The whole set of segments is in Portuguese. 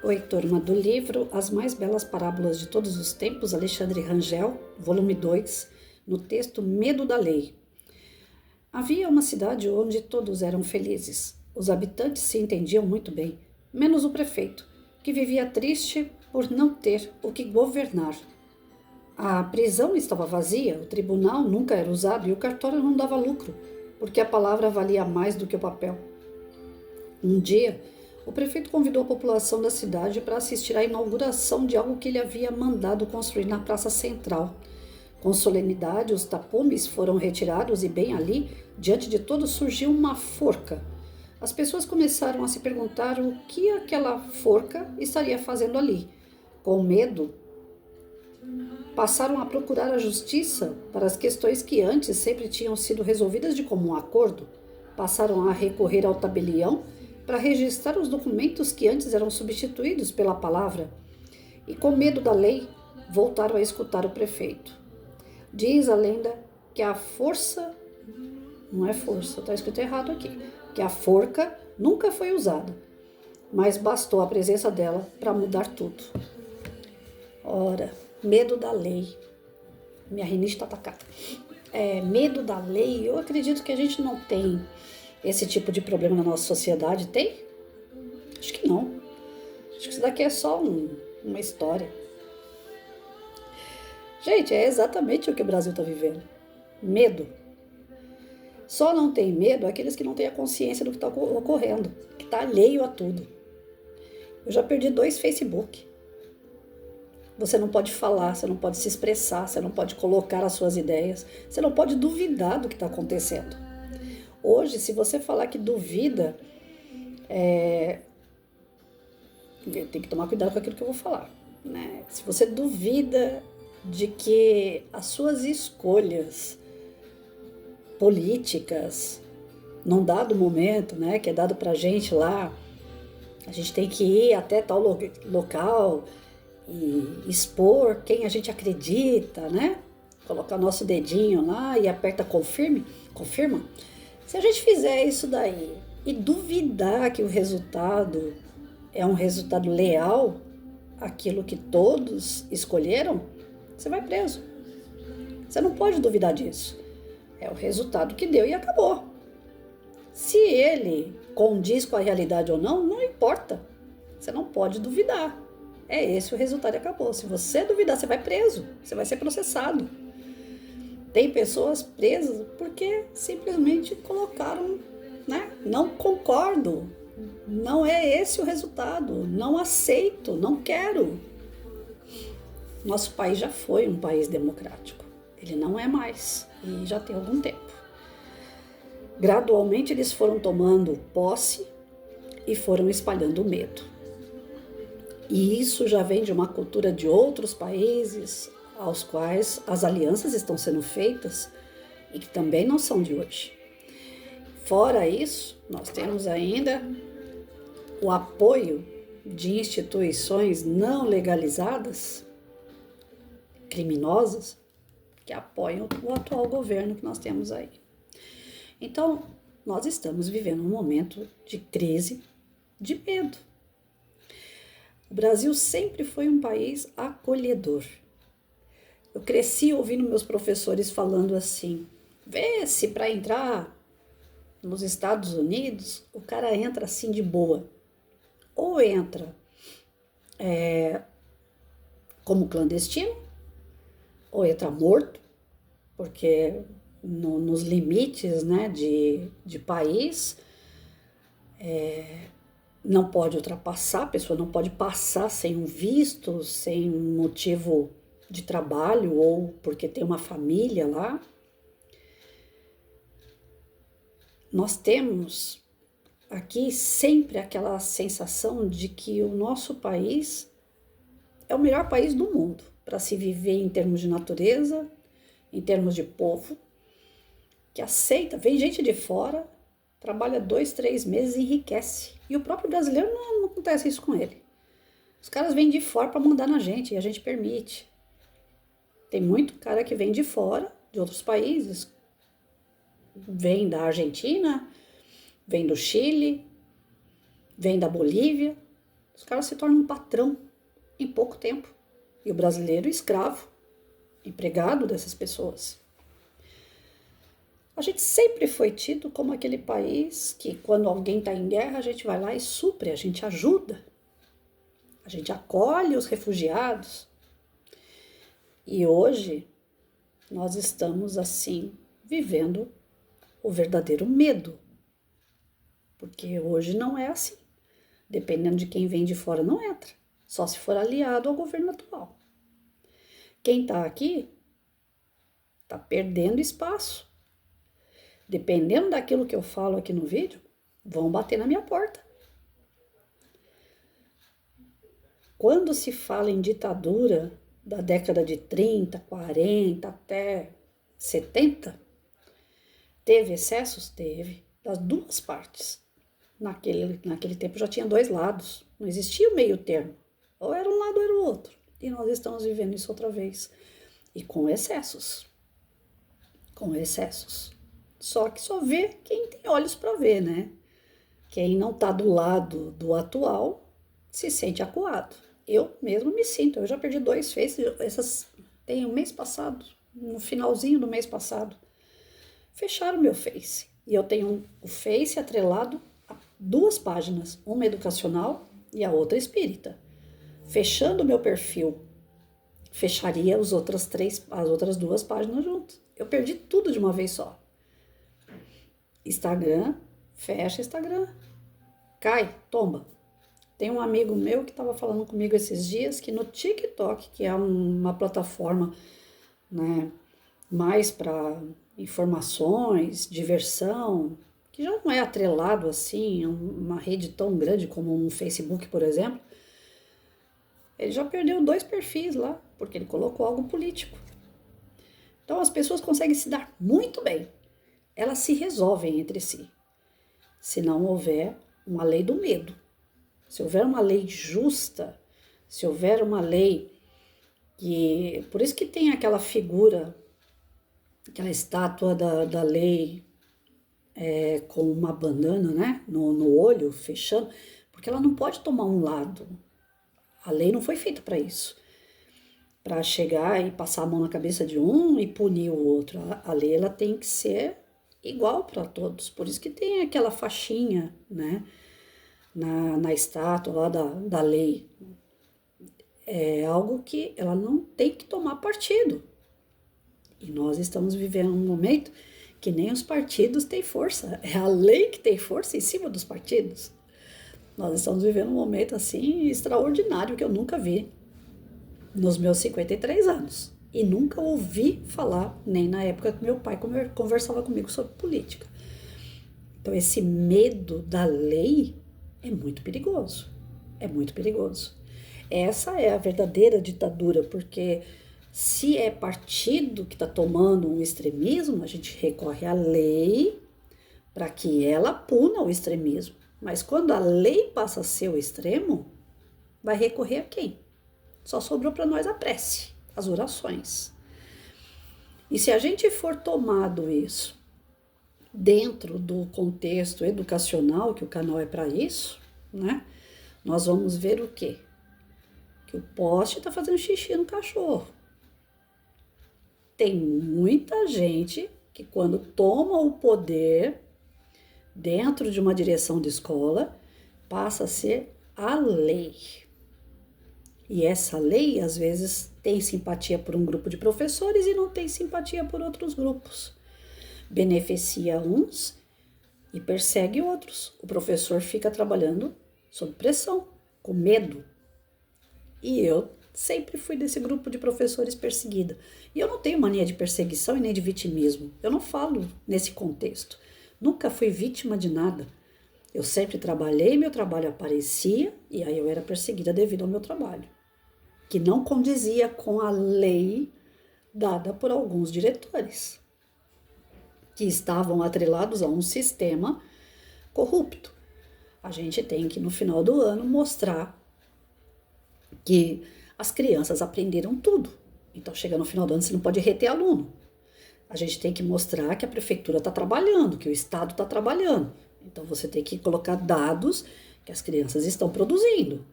Oi, turma do livro As Mais Belas Parábolas de Todos os Tempos, Alexandre Rangel, volume 2, no texto Medo da Lei. Havia uma cidade onde todos eram felizes. Os habitantes se entendiam muito bem, menos o prefeito, que vivia triste por não ter o que governar. A prisão estava vazia, o tribunal nunca era usado e o cartório não dava lucro, porque a palavra valia mais do que o papel. Um dia, o prefeito convidou a população da cidade para assistir à inauguração de algo que ele havia mandado construir na praça central. Com solenidade, os tapumes foram retirados e bem ali, diante de todos, surgiu uma forca. As pessoas começaram a se perguntar o que aquela forca estaria fazendo ali. Com medo, passaram a procurar a justiça para as questões que antes sempre tinham sido resolvidas de comum acordo. Passaram a recorrer ao tabelião para registrar os documentos que antes eram substituídos pela palavra. E com medo da lei, voltaram a escutar o prefeito. Diz a lenda que a força, não é força, está escrito errado aqui, que a forca nunca foi usada, mas bastou a presença dela para mudar tudo. Ora, medo da lei. Minha rinite está atacada. Medo da lei, eu acredito que a gente não tem esse tipo de problema na nossa sociedade. Tem? Acho que não. Acho que isso daqui é só uma história. Gente, é exatamente o que o Brasil está vivendo. Medo. Só não tem medo aqueles que não têm a consciência do que está ocorrendo, que está alheio a tudo. Eu já perdi 2 Facebook. Você não pode falar, você não pode se expressar, você não pode colocar as suas ideias, você não pode duvidar do que está acontecendo. Hoje, se você falar que duvida, tem que tomar cuidado com aquilo que eu vou falar, né? Se você duvida de que as suas escolhas políticas, num dado momento, né, que é dado pra gente lá, a gente tem que ir até tal local e expor quem a gente acredita, né? Colocar nosso dedinho lá e aperta confirma. Se a gente fizer isso daí e duvidar que o resultado é um resultado leal àquilo que todos escolheram, você vai preso. Você não pode duvidar disso. É o resultado que deu e acabou. Se ele condiz com a realidade ou não, não importa. Você não pode duvidar. É esse o resultado e acabou. Se você duvidar, você vai preso. Você vai ser processado. Tem pessoas presas porque simplesmente colocaram, né? Não concordo. Não é esse o resultado. Não aceito. Não quero. Nosso país já foi um país democrático. Ele não é mais. E já tem algum tempo. Gradualmente eles foram tomando posse e foram espalhando o medo. E isso já vem de uma cultura de outros países aos quais as alianças estão sendo feitas e que também não são de hoje. Fora isso, nós temos ainda o apoio de instituições não legalizadas, criminosas, que apoiam o atual governo que nós temos aí. Então, nós estamos vivendo um momento de crise, de medo. O Brasil sempre foi um país acolhedor. Eu cresci ouvindo meus professores falando assim, vê se para entrar nos Estados Unidos, o cara entra assim de boa. Ou entra como clandestino, ou entra morto, porque nos limites, né, de país, não pode ultrapassar, a pessoa não pode passar sem um visto, sem um motivo de trabalho ou porque tem uma família lá. Nós temos aqui sempre aquela sensação de que o nosso país é o melhor país do mundo para se viver em termos de natureza, em termos de povo, que aceita, vem gente de fora, trabalha 2, 3 meses e enriquece. E o próprio brasileiro não acontece isso com ele. Os caras vêm de fora para mandar na gente e a gente permite. Tem muito cara que vem de fora, de outros países, vem da Argentina, vem do Chile, vem da Bolívia, Os caras se tornam um patrão em pouco tempo. E o brasileiro escravo, empregado dessas pessoas. A gente sempre foi tido como aquele país que, quando alguém está em guerra, a gente vai lá e supre, a gente ajuda. A gente acolhe os refugiados. E hoje, nós estamos, assim, vivendo o verdadeiro medo. Porque hoje não é assim. Dependendo de quem vem de fora, não entra. Só se for aliado ao governo atual. Quem está aqui está perdendo espaço. Dependendo daquilo que eu falo aqui no vídeo, vão bater na minha porta. Quando se fala em ditadura da década de 30, 40 até 70, teve excessos? Teve, das duas partes. Naquele tempo já tinha dois lados, não existia o meio termo. Ou era um lado ou era o outro. E nós estamos vivendo isso outra vez. E com excessos. Com excessos. Só que só vê quem tem olhos para ver, né? Quem não está do lado do atual se sente acuado. Eu mesmo me sinto. Eu já perdi 2 faces. Tem um mês passado, no finalzinho do mês passado. Fecharam meu Face. E eu tenho o Face atrelado a 2 páginas. Uma educacional e a outra espírita. Fechando o meu perfil, fecharia as outras 2 páginas juntas. Eu perdi tudo de uma vez só. Instagram, fecha Instagram. Cai, tomba. Tem um amigo meu que estava falando comigo esses dias que no TikTok, que é uma plataforma, né, mais para informações, diversão, que já não é atrelado assim, uma rede tão grande como um Facebook, por exemplo, ele já perdeu 2 perfis lá, porque ele colocou algo político. Então as pessoas conseguem se dar muito bem. Elas se resolvem entre si. Se não houver uma lei do medo. Se houver uma lei justa, se houver uma lei que... Por isso que tem aquela figura, aquela estátua da lei com uma bandana, né, no olho, fechando, porque ela não pode tomar um lado. A lei não foi feita para isso. Para chegar e passar a mão na cabeça de um e punir o outro. A lei ela tem que ser igual para todos. Por isso que tem aquela faixinha, né, na estátua lá da lei. É algo que ela não tem que tomar partido. E nós estamos vivendo um momento que nem os partidos têm força. É a lei que tem força em cima dos partidos. Nós estamos vivendo um momento assim extraordinário que eu nunca vi nos meus 53 anos. E nunca ouvi falar, nem na época que meu pai conversava comigo sobre política. Então esse medo da lei é muito perigoso. É muito perigoso. Essa é a verdadeira ditadura, porque se é partido que está tomando um extremismo, a gente recorre à lei para que ela puna o extremismo. Mas quando a lei passa a ser o extremo, vai recorrer a quem? Só sobrou para nós a prece, as orações. E se a gente for tomado isso dentro do contexto educacional, que o canal é para isso, né? Nós vamos ver o quê? Que o poste está fazendo xixi no cachorro. Tem muita gente que quando toma o poder dentro de uma direção de escola, passa a ser a lei. E essa lei, às vezes, tem simpatia por um grupo de professores e não tem simpatia por outros grupos. Beneficia uns e persegue outros. O professor fica trabalhando sob pressão, com medo. E eu sempre fui desse grupo de professores perseguida. E eu não tenho mania de perseguição e nem de vitimismo. Eu não falo nesse contexto. Nunca fui vítima de nada. Eu sempre trabalhei, meu trabalho aparecia e aí eu era perseguida devido ao meu trabalho, que não condizia com a lei dada por alguns diretores, que estavam atrelados a um sistema corrupto. A gente tem que, no final do ano, mostrar que as crianças aprenderam tudo. Então, chega no final do ano, você não pode reter aluno. A gente tem que mostrar que a prefeitura está trabalhando, que o Estado está trabalhando. Então, você tem que colocar dados que as crianças estão produzindo.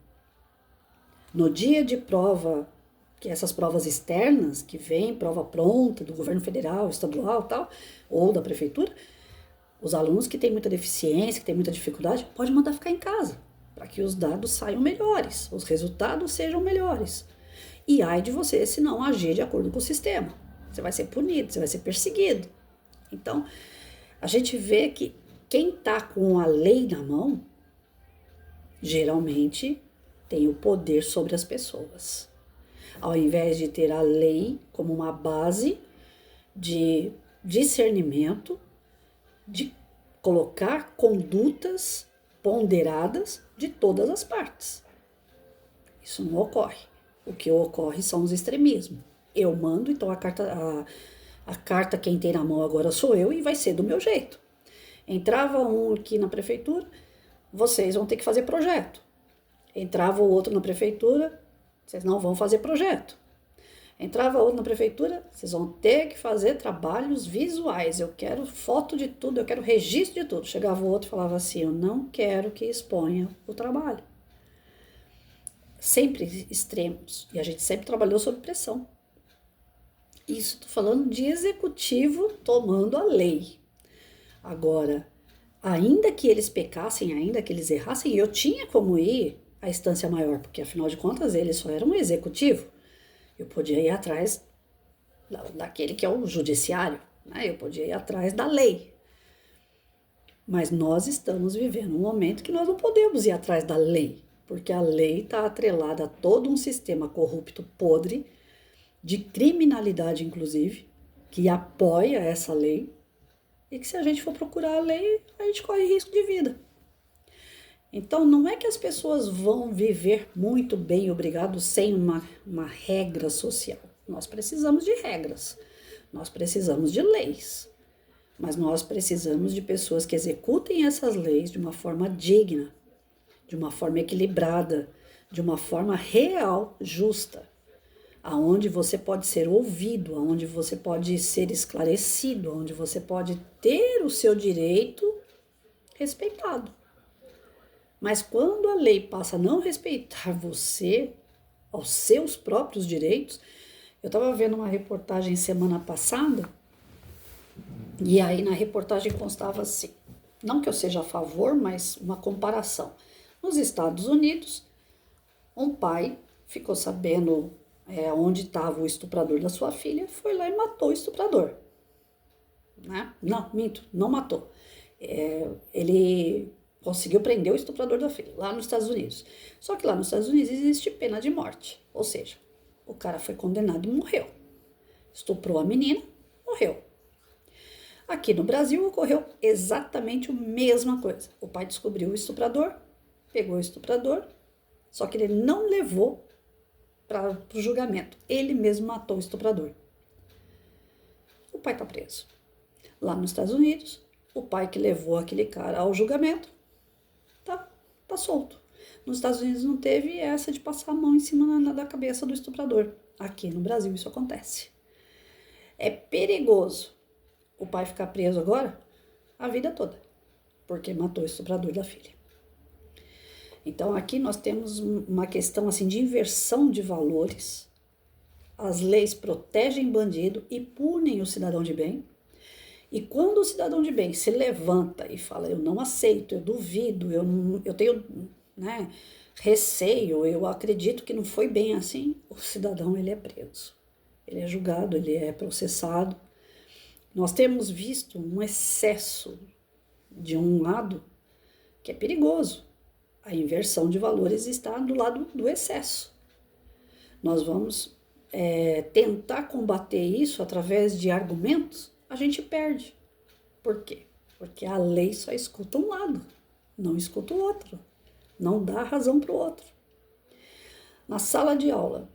No dia de prova, que essas provas externas, que vem prova pronta do governo federal, estadual e tal, ou da prefeitura, os alunos que têm muita deficiência, que têm muita dificuldade, pode mandar ficar em casa, para que os dados saiam melhores, os resultados sejam melhores. E ai de você se não agir de acordo com o sistema. Você vai ser punido, você vai ser perseguido. Então, a gente vê que quem está com a lei na mão, geralmente tem o poder sobre as pessoas. Ao invés de ter a lei como uma base de discernimento, de colocar condutas ponderadas de todas as partes. Isso não ocorre. O que ocorre são os extremismos. Eu mando, então a carta quem tem na mão agora sou eu e vai ser do meu jeito. Entrava um aqui na prefeitura, vocês vão ter que fazer projeto. Entrava o outro na prefeitura, vocês não vão fazer projeto. Entrava outro na prefeitura, vocês vão ter que fazer trabalhos visuais. Eu quero foto de tudo, eu quero registro de tudo. Chegava o outro e falava assim, eu não quero que exponha o trabalho. Sempre extremos. E a gente sempre trabalhou sob pressão. Isso estou falando de executivo tomando a lei. Agora, ainda que eles pecassem, ainda que eles errassem, eu tinha como ir à instância maior, porque afinal de contas eles só eram um executivo. Eu podia ir atrás daquele que é o judiciário, né? Eu podia ir atrás da lei. Mas nós estamos vivendo um momento que nós não podemos ir atrás da lei, porque a lei está atrelada a todo um sistema corrupto podre, de criminalidade inclusive, que apoia essa lei, e que se a gente for procurar a lei, a gente corre risco de vida. Então, não é que as pessoas vão viver muito bem, obrigado, sem uma regra social. Nós precisamos de regras, nós precisamos de leis, mas nós precisamos de pessoas que executem essas leis de uma forma digna, de uma forma equilibrada, de uma forma real, justa, aonde você pode ser ouvido, aonde você pode ser esclarecido, aonde você pode ter o seu direito respeitado. Mas quando a lei passa a não respeitar você, aos seus próprios direitos, eu estava vendo uma reportagem semana passada, e aí na reportagem constava assim, não que eu seja a favor, mas uma comparação. Nos Estados Unidos, um pai ficou sabendo onde estava o estuprador da sua filha, foi lá e matou o estuprador. Né? Não, minto, não matou. Ele conseguiu prender o estuprador da filha, lá nos Estados Unidos. Só que lá nos Estados Unidos existe pena de morte. Ou seja, o cara foi condenado e morreu. Estuprou a menina, morreu. Aqui no Brasil ocorreu exatamente a mesma coisa. O pai descobriu o estuprador, pegou o estuprador, só que ele não levou para o julgamento. Ele mesmo matou o estuprador. O pai está preso. Lá nos Estados Unidos, o pai que levou aquele cara ao julgamento tá solto. Nos Estados Unidos não teve essa de passar a mão em cima da cabeça do estuprador. Aqui no Brasil isso acontece. É perigoso o pai ficar preso agora a vida toda, porque matou o estuprador da filha. Então aqui nós temos uma questão assim de inversão de valores. As leis protegem bandido e punem o cidadão de bem. E quando o cidadão de bem se levanta e fala, eu não aceito, eu duvido, eu tenho receio, eu acredito que não foi bem assim, o cidadão ele é preso, ele é julgado, ele é processado. Nós temos visto um excesso de um lado que é perigoso. A inversão de valores está do lado do excesso. Nós vamos tentar combater isso através de argumentos, a gente perde. Por quê? Porque a lei só escuta um lado, não escuta o outro, não dá razão para o outro. Na sala de aula,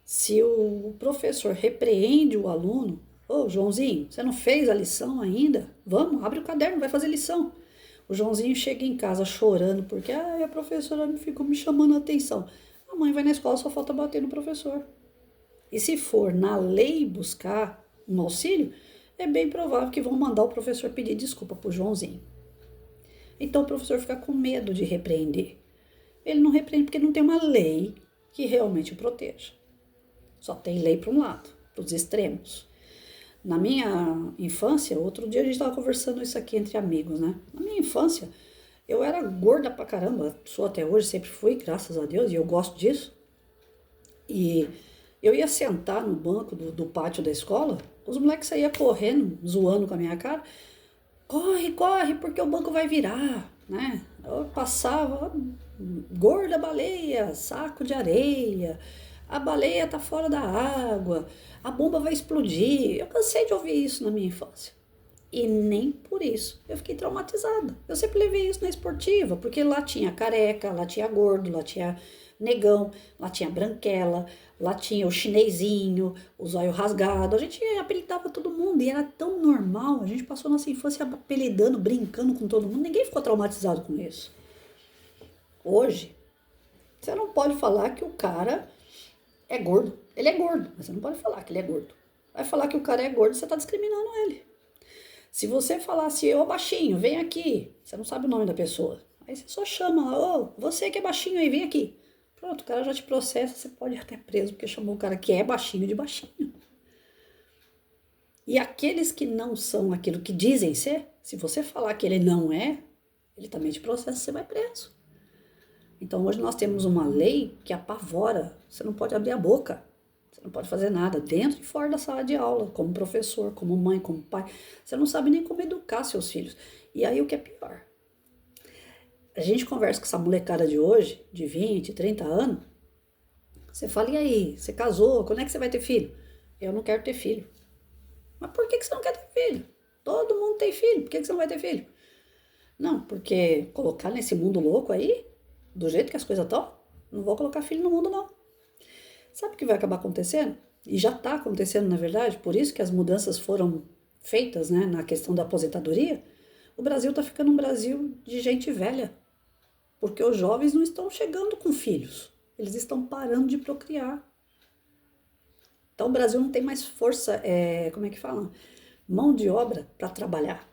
se o professor repreende o aluno, ô Joãozinho, você não fez a lição ainda? Vamos, abre o caderno, vai fazer lição. O Joãozinho chega em casa chorando porque a professora ficou me chamando a atenção. A mãe vai na escola, só falta bater no professor. E se for na lei buscar um auxílio, é bem provável que vão mandar o professor pedir desculpa para o Joãozinho. Então o professor fica com medo de repreender. Ele não repreende porque não tem uma lei que realmente o proteja. Só tem lei para um lado, para os extremos. Na minha infância, outro dia a gente estava conversando isso aqui entre amigos, né? Na minha infância, eu era gorda pra caramba, sou até hoje, sempre fui, graças a Deus, e eu gosto disso. E eu ia sentar no banco do pátio da escola, os moleques saíam correndo, zoando com a minha cara. Corre, corre, porque o banco vai virar, né? Eu passava, gorda baleia, saco de areia, a baleia tá fora da água, a bomba vai explodir. Eu cansei de ouvir isso na minha infância. E nem por isso eu fiquei traumatizada. Eu sempre levei isso na esportiva, porque lá tinha careca, lá tinha gordo, lá tinha negão, lá tinha branquela, lá tinha o chinesinho, o zóio rasgado. A gente apelidava todo mundo e era tão normal. A gente passou nossa infância apelidando, brincando com todo mundo. Ninguém ficou traumatizado com isso. Hoje, você não pode falar que o cara é gordo. Ele é gordo, mas você não pode falar que ele é gordo. Vai falar que o cara é gordo, você está discriminando ele. Se você falar assim, ô baixinho, vem aqui, você não sabe o nome da pessoa. Aí você só chama lá, ô, você que é baixinho aí, vem aqui. Pronto, o cara já te processa, você pode ir até preso, porque chamou o cara que é baixinho de baixinho. E aqueles que não são aquilo que dizem ser, se você falar que ele não é, ele também te processa, você vai preso. Então hoje nós temos uma lei que apavora, você não pode abrir a boca. Você não pode fazer nada dentro e fora da sala de aula, como professor, como mãe, como pai. Você não sabe nem como educar seus filhos. E aí o que é pior? A gente conversa com essa molecada de hoje, de 20, 30 anos. Você fala, e aí, você casou, quando é que você vai ter filho? Eu não quero ter filho. Mas por que você não quer ter filho? Todo mundo tem filho, por que você não vai ter filho? Não, porque colocar nesse mundo louco aí, do jeito que as coisas estão, não vou colocar filho no mundo não. Sabe o que vai acabar acontecendo? E já está acontecendo, na verdade, por isso que as mudanças foram feitas, né, na questão da aposentadoria. O Brasil está ficando um Brasil de gente velha, porque os jovens não estão chegando com filhos, eles estão parando de procriar. Então o Brasil não tem mais força, como é que fala? Mão de obra para trabalhar.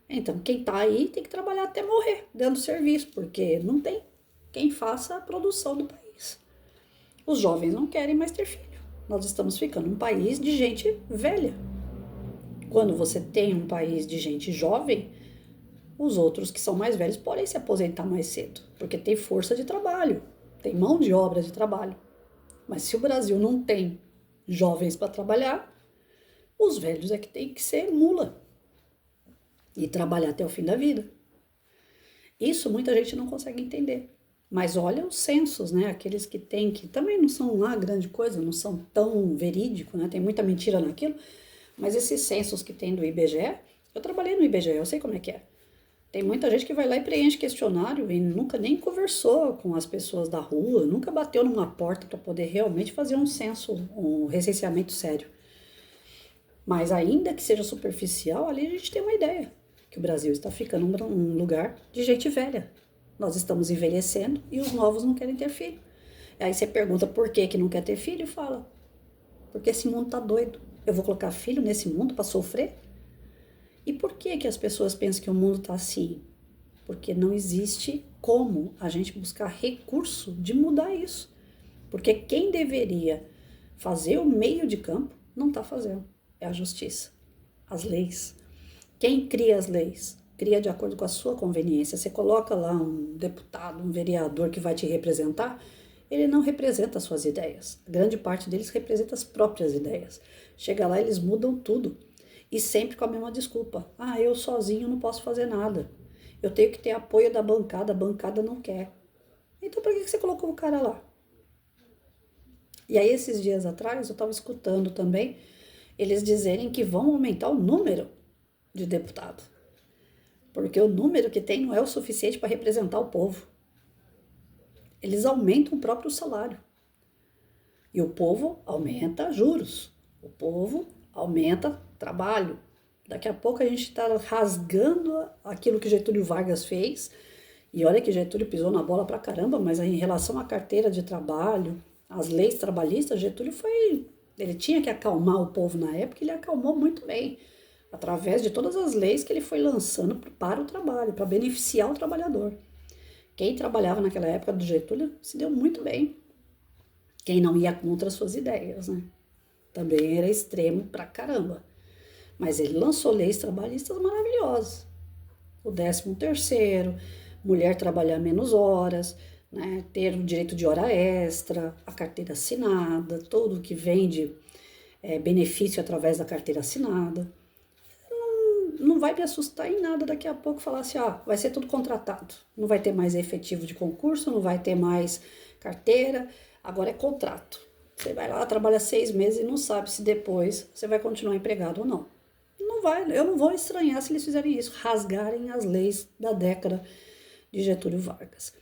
Então quem está aí tem que trabalhar até morrer, dando serviço, porque não tem quem faça a produção do país. Os jovens não querem mais ter filho. Nós estamos ficando um país de gente velha. Quando você tem um país de gente jovem, os outros que são mais velhos podem se aposentar mais cedo, porque tem força de trabalho, tem mão de obra de trabalho. Mas se o Brasil não tem jovens para trabalhar, os velhos é que tem que ser mula e trabalhar até o fim da vida. Isso muita gente não consegue entender. Mas olha os censos, né? Aqueles que tem, que também não são lá grande coisa, não são tão verídicos, né? Tem muita mentira naquilo. Mas esses censos que tem do IBGE, eu trabalhei no IBGE, eu sei como é que é. Tem muita gente que vai lá e preenche questionário e nunca nem conversou com as pessoas da rua, nunca bateu numa porta para poder realmente fazer um censo, um recenseamento sério. Mas ainda que seja superficial, ali a gente tem uma ideia que o Brasil está ficando um lugar de gente velha. Nós estamos envelhecendo e os novos não querem ter filho. Aí você pergunta por que não quer ter filho e fala, porque esse mundo tá doido. Eu vou colocar filho nesse mundo para sofrer? E por que as pessoas pensam que o mundo tá assim? Porque não existe como a gente buscar recurso de mudar isso. Porque quem deveria fazer o meio de campo não está fazendo. É a justiça, as leis. Quem cria as leis? Cria de acordo com a sua conveniência. Você coloca lá um deputado, um vereador que vai te representar, ele não representa as suas ideias. A grande parte deles representa as próprias ideias. Chega lá, eles mudam tudo. E sempre com a mesma desculpa. Ah, eu sozinho não posso fazer nada. Eu tenho que ter apoio da bancada, a bancada não quer. Então por que você colocou o cara lá? E aí esses dias atrás eu estava escutando também eles dizerem que vão aumentar o número de deputados. Porque o número que tem não é o suficiente para representar o povo. Eles aumentam o próprio salário. E o povo aumenta juros. O povo aumenta trabalho. Daqui a pouco a gente está rasgando aquilo que Getúlio Vargas fez. E olha que Getúlio pisou na bola pra caramba, mas em relação à carteira de trabalho, às leis trabalhistas, Getúlio ele tinha que acalmar o povo na época, e ele acalmou muito bem, através de todas as leis que ele foi lançando para o trabalho, para beneficiar o trabalhador. Quem trabalhava naquela época do Getúlio se deu muito bem. Quem não ia contra as suas ideias, né? Também era extremo pra caramba. Mas ele lançou leis trabalhistas maravilhosas. O 13º, mulher trabalhar menos horas, né? Ter o direito de hora extra, a carteira assinada, tudo que vem de benefício através da carteira assinada. Não vai me assustar em nada daqui a pouco falar assim, vai ser tudo contratado. Não vai ter mais efetivo de concurso, não vai ter mais carteira, agora é contrato. Você vai lá, trabalha 6 meses e não sabe se depois você vai continuar empregado ou não. Não vai, eu não vou estranhar se eles fizerem isso, rasgarem as leis da década de Getúlio Vargas.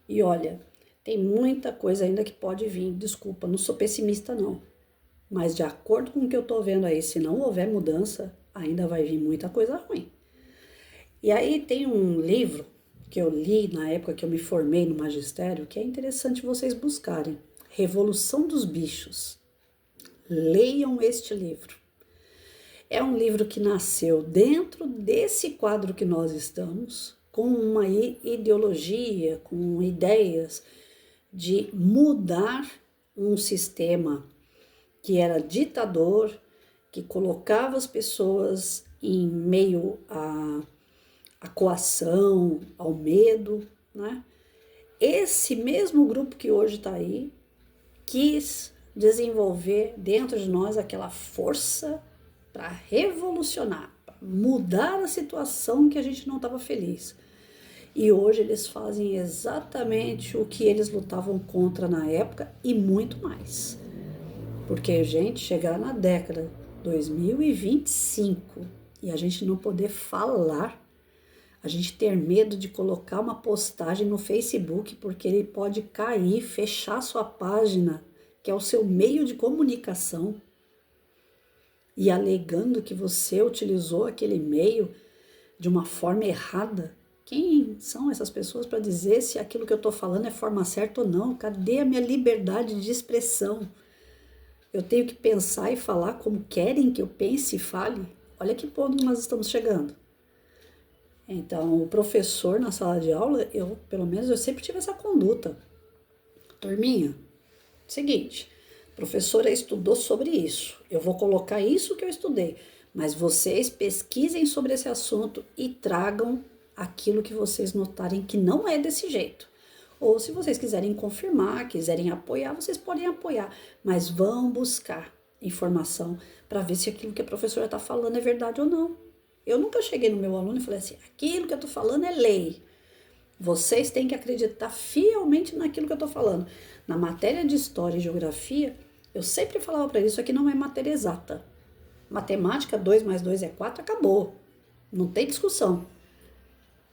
E olha, tem muita coisa ainda que pode vir, desculpa, não sou pessimista não. Mas de acordo com o que eu tô vendo aí, se não houver mudança, ainda vai vir muita coisa ruim. E aí tem um livro que eu li na época que eu me formei no magistério, que é interessante vocês buscarem. Revolução dos Bichos. Leiam este livro. É um livro que nasceu dentro desse quadro que nós estamos, com uma ideologia, com ideias de mudar um sistema que era ditador, que colocava as pessoas em meio à coação, ao medo, né? Esse mesmo grupo que hoje está aí quis desenvolver dentro de nós aquela força para revolucionar, para mudar a situação que a gente não estava feliz. E hoje eles fazem exatamente o que eles lutavam contra na época e muito mais. Porque, gente, chegar na década 2025 e a gente não poder falar, a gente ter medo de colocar uma postagem no Facebook porque ele pode cair, fechar sua página, que é o seu meio de comunicação, e alegando que você utilizou aquele meio de uma forma errada. Quem são essas pessoas para dizer se aquilo que eu estou falando é forma certa ou não? Cadê a minha liberdade de expressão? Eu tenho que pensar e falar como querem que eu pense e fale? Olha que ponto nós estamos chegando. Então, o professor na sala de aula, pelo menos, eu sempre tive essa conduta. Turminha, seguinte, a professora estudou sobre isso. Eu vou colocar isso que eu estudei, mas vocês pesquisem sobre esse assunto e tragam aquilo que vocês notarem que não é desse jeito. Ou se vocês quiserem confirmar, quiserem apoiar, vocês podem apoiar, mas vão buscar informação para ver se aquilo que a professora está falando é verdade ou não. Eu nunca cheguei no meu aluno e falei assim, aquilo que eu estou falando é lei. Vocês têm que acreditar fielmente naquilo que eu estou falando. Na matéria de História e Geografia, eu sempre falava para eles, isso aqui não é matéria exata. Matemática, 2 mais 2 é 4, acabou. Não tem discussão.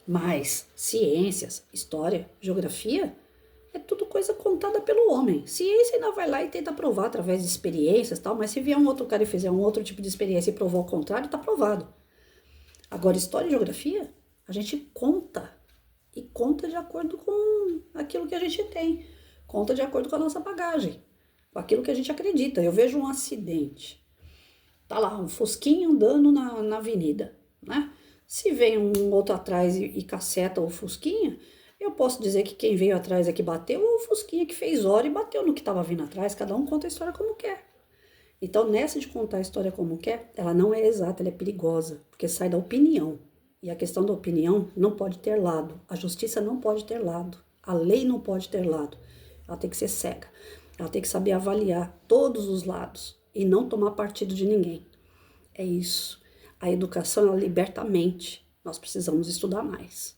Mas ciências, história, geografia, é tudo coisa contada pelo homem. Ciência ainda vai lá e tenta provar através de experiências e tal, mas se vier um outro cara e fizer um outro tipo de experiência e provar o contrário, está provado. Agora, história e geografia, a gente conta. E conta de acordo com aquilo que a gente tem. Conta de acordo com a nossa bagagem. Com aquilo que a gente acredita. Eu vejo um acidente. Tá lá, um fusquinha andando na avenida, né? Se vem um outro atrás e caceta o fusquinha, eu posso dizer que quem veio atrás é que bateu ou o fusquinha que fez hora e bateu no que estava vindo atrás. Cada um conta a história como quer. Então, nessa de contar a história como quer, ela não é exata, ela é perigosa, porque sai da opinião. E a questão da opinião não pode ter lado. A justiça não pode ter lado. A lei não pode ter lado. Ela tem que ser cega. Ela tem que saber avaliar todos os lados e não tomar partido de ninguém. É isso. A educação, ela liberta a mente. Nós precisamos estudar mais.